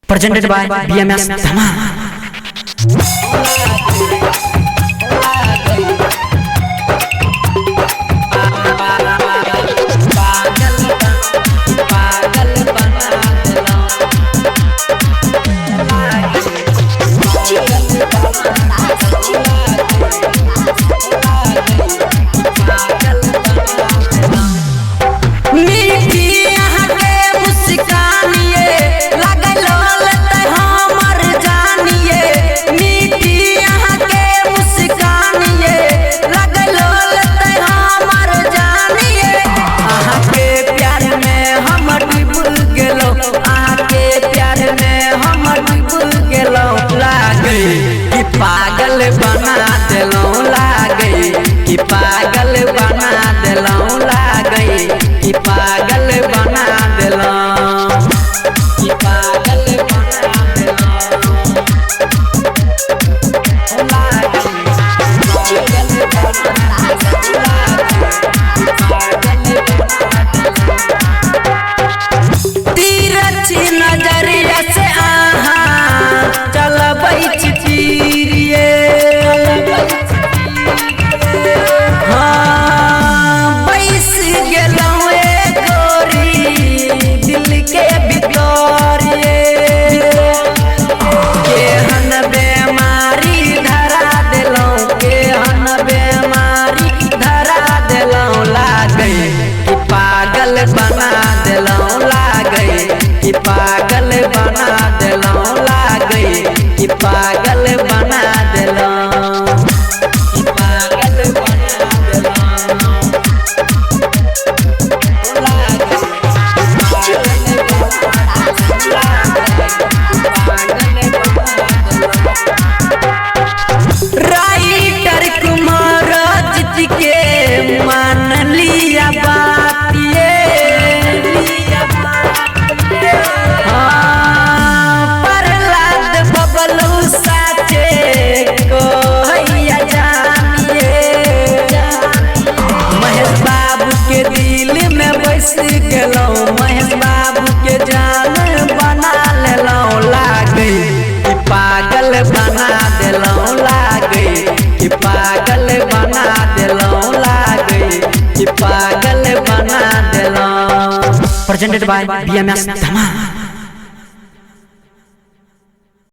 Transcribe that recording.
presented by BMS Dhama. पागल बना दिलों लागे कि पागल बना दिलों लागे कि पागल बना दिलों कि पागल बना दिलों तीरछी नजरिया से आहा चलबै चितीरिए बैस गेलौं गोरी दिल के भितरिए केहन बेमारी धरा दिलौं केहन बेमारी धरा दिलौं लागे कि पागल बना दिलौं लागे कि पागल बना दिलौं लागे कि पागल बना दिलौं कि पागल बना दिलौं राइटर कुमार जीत के मान लिया बात ये प्रहलाद बबलू साचे को हैया जानिए महेश बाबू के दिल में बस गेलौं महेश बाबू के जान बना लेलौं लागे कि पागल बना दिलौं लागे कि पागल बना दिलौं लागे कि पागल बना दिलौं Presented by BMS Dhama.